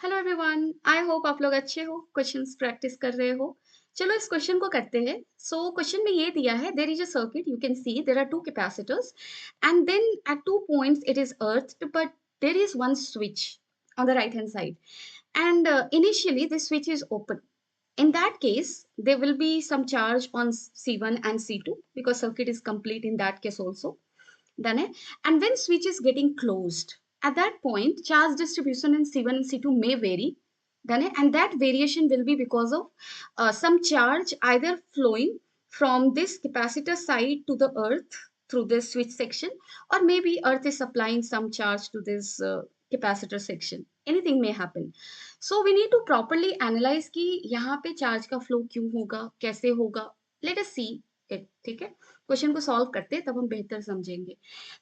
Hello everyone, I hope आप लोग अच्छे हो, क्वेश्चंस प्रैक्टिस कर रहे हो। चलो इस क्वेश्चन को करते हैं। सो क्वेश्चन में ये दिया है, there is a circuit, you can see there are two capacitors and then at two points it is earthed, but there is one switch on the right hand side, and initially this switch is open. In that case there will be some charge on C1 and C2 because circuit is complete in that case also. Done it. And when switch is getting closed, at that point, charge distribution in C1 and C2 may vary. Done it. And that variation will be because of some charge either flowing from this capacitor side to the earth through this switch section, or maybe earth is supplying some charge to this capacitor section. Anything may happen. So we need to properly analyze कि यहाँ पे charge का flow क्यों होगा, कैसे होगा. Let us see it. ठीक है. क्वेश्चन को सॉल्व करते हैं तब हम बेहतर समझेंगे.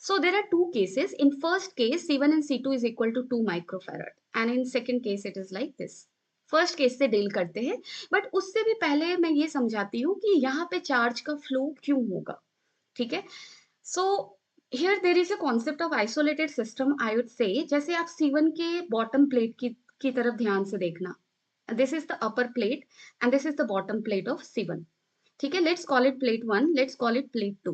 So there are two cases. In first case, C1 and C2 is equal to 2 microfarad, and in second case it is like this. First case से डील करते हैं, बट उससे भी पहले मैं ये समझाती हूँ कि यहाँ पे चार्ज का फ्लो क्यों होगा. ठीक है. So here there is a concept of isolated system, I would say. जैसे आप C1 के बॉटम प्लेट की तरफ ध्यान से देखना. This is the upper plate and this is the bottom plate of C1. ठीक है. Let's call it plate 1, let's call it plate 2,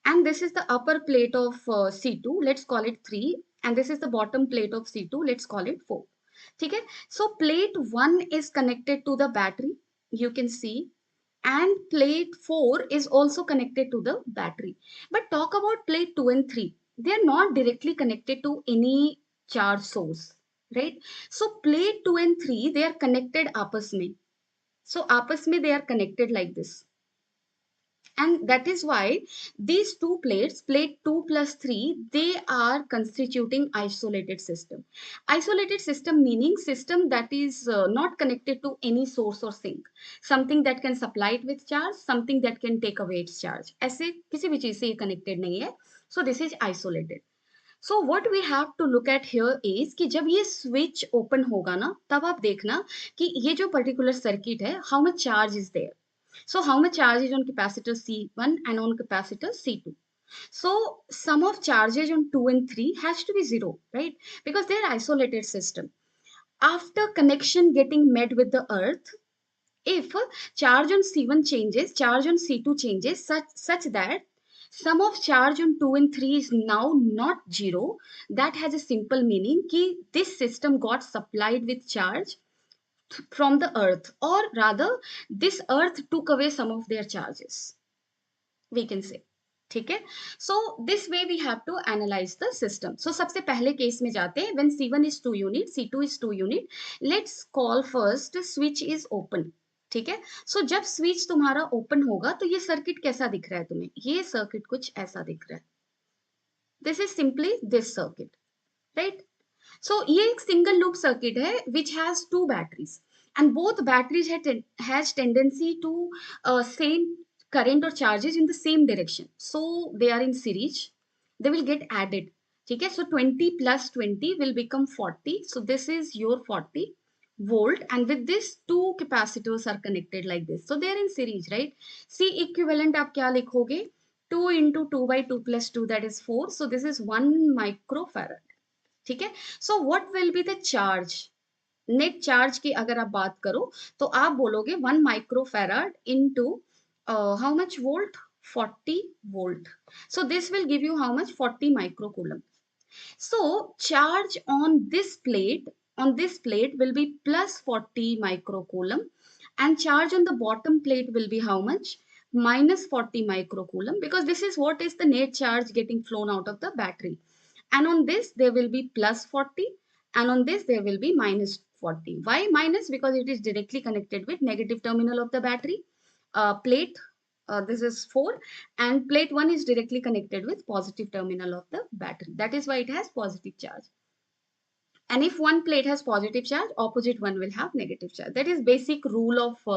and this is the upper plate of C2, let's call it 3, and this is the bottom plate of C2, let's call it 4. ठीक है. So plate 1 is connected to the battery, you can see, and plate 4 is also connected to the battery. But talk about plate 2 and 3, they are not directly connected to any charge source, right? So plate 2 and 3 they are connected आपस में. So आपस में they are connected like this, and that is why these two plates, plate 2 plus 3, they are constituting isolated system. Isolated system meaning system that is not connected to any source or sink, something that can supply it with charge, something that can take away its charge. ऐसे किसी भी चीज से ये connected नहीं है. So this is isolated. So what we have to look at here is कि जब ये switch open होगा ना, तब आप देखना कि ये जो particular circuit है, how much charge is there. So how much charge is on capacitor C1 and on capacitor C2? So sum of charges on 2 and 3 has to be 0, right? Because they are isolated system. After connection getting made with the earth, if charge on C1 changes, charge on C2 changes such that sum of charge on 2 and 3 is now not 0, that has a simple meaning कि this system got supplied with charge from the earth, or rather this earth took away some of their charges, we can say. ठीक है. So this way we have to analyze the system. So सबसे पहले case में जाते हैं. When C1 is 2 unit, C2 is 2 unit, let's call first switch is open. ठीक है. So जब स्विच तुम्हारा ओपन होगा तो ये सर्किट कैसा दिख रहा है तुम्हें? ये सर्किट कुछ ऐसा दिख रहा है. This is simply this circuit, right? So ये एक सिंगल लूप सर्किट है which has two batteries, and both batteries has tendency to send current or charges in the same direction. So they are in series. They will get added. ठीक है. So 20 plus 20 will become 40. So this is your 40 volt, and with this two capacitors are connected like this. So they are in series, right? C equivalent आप क्या लिखोगे? 2 into 2 by 2 plus 2, that is 4. So this is 1 microfarad. ठीक है. So what will be the charge? Net charge की अगर आप बात करो तो आप बोलोगे 1 microfarad into how much volt? 40 volt. So this will give you how much? 40 microcoulomb. So charge on this plate will be plus 40 microcoulomb, and charge on the bottom plate will be how much? Minus 40 microcoulomb, because this is what is the net charge getting flown out of the battery. And on this there will be plus 40, and on this there will be minus 40. Why minus? Because it is directly connected with negative terminal of the battery. Plate this is 4, and plate 1 is directly connected with positive terminal of the battery. That is why it has positive charge. And if one plate has positive charge, opposite one will have negative charge. That is basic rule of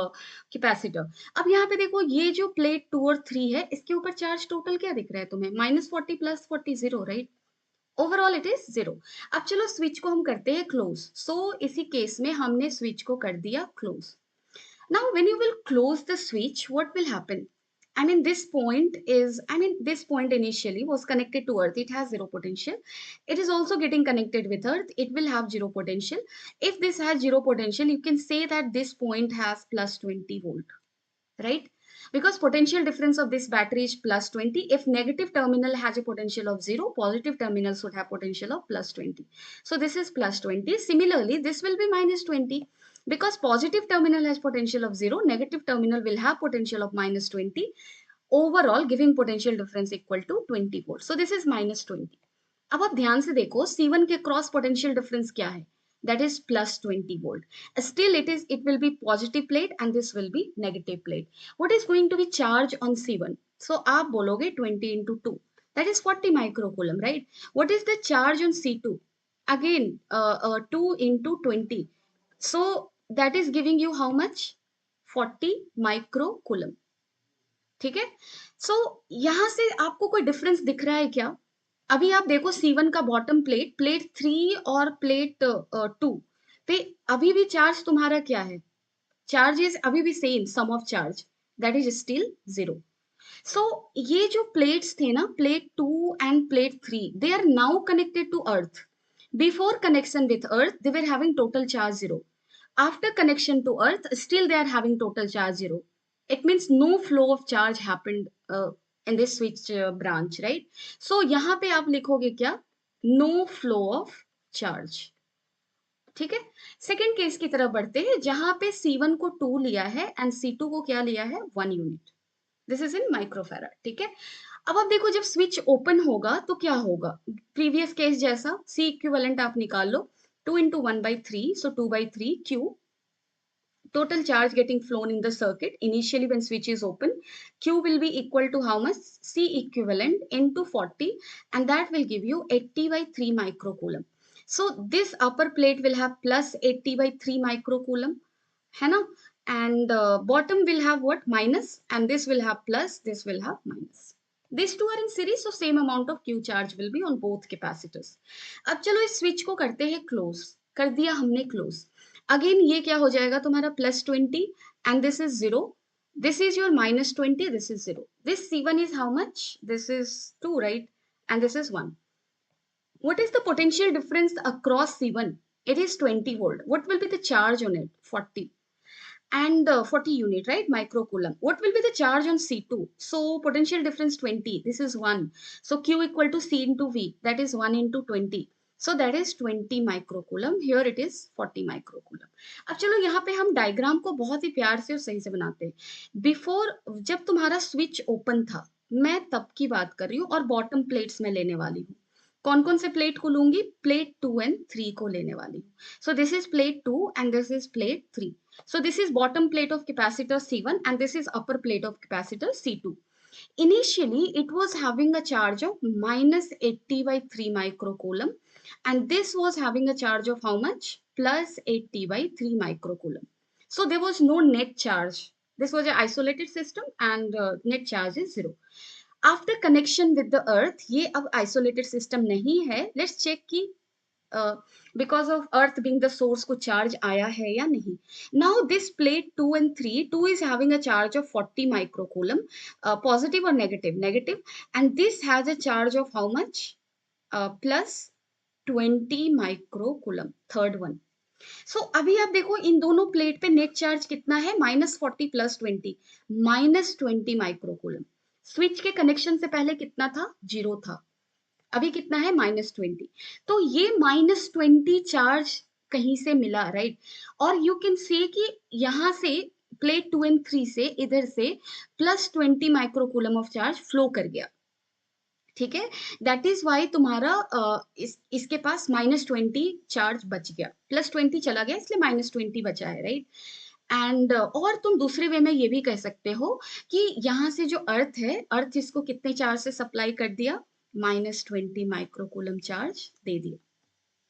capacitor. अब यहाँ पे देखो, ये जो plate 2 और 3 है, इसके ऊपर charge total क्या दिख रहा है तुम्हें? minus 40 plus 40 0, right? Overall it is 0. अब चलो स्विच को हम करते हैं क्लोज. सो इसी केस में हमने स्विच को कर दिया close. Now when you will close the switch, what will happen? This point initially was connected to Earth. It has zero potential. It is also getting connected with Earth. It will have zero potential. If this has zero potential, you can say that this point has plus 20 volt, right? Because potential difference of this battery is plus 20. If negative terminal has a potential of 0, positive terminal should have potential of plus 20. So this is plus 20. Similarly, this will be minus 20. Because positive terminal has potential of 0, negative terminal will have potential of minus 20. Overall, giving potential difference equal to 20 volt. So this is minus 20. अब आप ध्यान से देखो C1 के cross potential difference क्या है, that is plus 20 volt. Still it will be positive plate and this will be negative plate. What is going to be charge on C1? So आप बोलोगे 20 into 2, that is 40 microcoulomb, right? What is the charge on C2? Again 2 into 20, so that is giving you how much? 40 microcoulomb. ठीक है? सो यहां से आपको कोई difference दिख रहा है क्या? अभी आप देखो C1 का बॉटम प्लेट, प्लेट 3 और प्लेट 2 पे अभी भी चार्ज तुम्हारा क्या है? चार्ज इज अभी भी same, sum of charge, that is still 0. सो ये जो प्लेट्स थे ना, plate 2 and plate 3, they are now connected to earth. Before connection with earth they were having total charge 0. After connection to earth, still they are having total charge 0. It means no flow of charge happened in this switch branch, right? So यहाँ पे आप लिखोगे क्या? No flow of charge. ठीक है? Second case की तरफ बढ़ते हैं, जहां पे C1 को 2 लिया है एंड C2 को क्या लिया है? 1 unit. This is in microfarad. ठीक है? अब आप देखो, जब स्विच ओपन होगा तो क्या होगा? प्रीवियस केस जैसा C इक्विवेलेंट आप निकाल लो. 2 into 1/3, so 2/3 Q. Total charge getting flown in the circuit initially when switch is open, Q will be equal to how much? C equivalent into 40, and that will give you 80/3 microcoulomb. So this upper plate will have plus 80/3 microcoulomb, है ना? And bottom will have what? Minus, and this will have plus, this will have minus. These two are in series, so same amount of Q charge will be on both capacitors. अब चलो इस switch को करते हैं close. कर दिया हमने close. Again ये क्या हो जाएगा तुम्हारा? Plus 20 and this is 0. This is your minus 20, this is 0. This C1 is how much? This is 2, right? And this is 1. What is the potential difference across C1? It is 20 volt. What will be the charge on it? 40. And 40 unit, right? Microcoulomb. What will be the charge on C2? So potential difference 20. This is 1. So Q equal to C into V. That is 1 into 20. So that is 20 microcoulomb. Here it is 40 microcoulomb. अब चलो यहाँ पे हम diagram को बहुत ही प्यार से और सही से बनाते हैं. बिफोर, जब तुम्हारा स्विच ओपन था, मैं तब की बात कर रही हूँ, और बॉटम प्लेट्स में लेने वाली हूँ. कौन कौन से प्लेट को लूंगी? प्लेट 2 एंड 3 को लेने वाली हूँ. So this is plate 2 and this is plate 3. So this is bottom plate of capacitor C1 and this is upper plate of capacitor C2. Initially, it was having a charge of minus 80/3 microcoulomb, and this was having a charge of how much? Plus 80/3 microcoulomb. So there was no net charge. This was an isolated system and net charge is 0. After connection with the earth, ये अब isolated system नहीं है. Let's check कि because of earth being the source को charge आया है या नहीं. Now this plate 2 and 3, 2 is having a charge of 40 microcoulomb, positive or negative? Negative. And this has a charge of how much? Plus 20 microcoulomb, third one. So अभी आप देखो, इन दोनों plate पे नेट चार्ज कितना है? -40 + 20, -20 माइक्रोकूलम. स्विच के connection से पहले कितना था? 0 था. अभी कितना है? -20. तो ये -20 चार्ज कहीं से मिला, राइट? और यू कैन से कि यहां से प्लेट 2 एंड 3 से इधर से +20 माइक्रोकूलम ऑफ चार्ज फ्लो कर गया. ठीक है? दैट इज वाई तुम्हारा इसके पास -20 चार्ज बच गया. +20 चला गया, इसलिए -20 बचा है, राइट? एंड और तुम दूसरे वे में ये भी कह सकते हो कि यहाँ से जो अर्थ है, अर्थ इसको कितने चार्ज से सप्लाई कर दिया? -20 माइक्रोकूलम चार्ज दे दिया.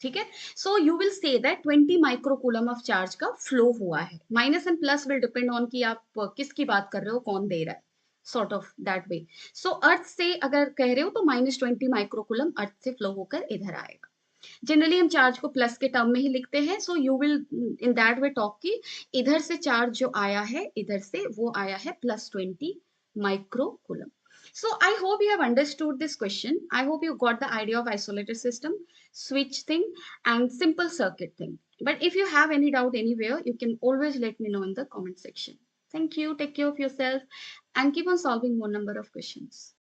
ठीक है? So you will say that 20 microcoulomb of charge का फ्लो हुआ है. Minus and plus will depend on कि आप किसकी बात कर रहे हो, कौन दे रहा है, सॉर्ट ऑफ दैट वे. सो अर्थ से अगर कह रहे हो तो -20 माइक्रोकूलम अर्थ से फ्लो होकर इधर आएगा. जनरली हम चार्ज को प्लस के टर्म में ही लिखते हैं. So you will in that way talk कि इधर से चार्ज जो आया है, इधर से वो आया है +20 microcoulomb. So I hope you have understood this question. I hope you got the idea of isolated system, switch thing, and simple circuit thing. But if you have any doubt anywhere, you can always let me know in the comment section. Thank you. Take care of yourself and keep on solving more number of questions.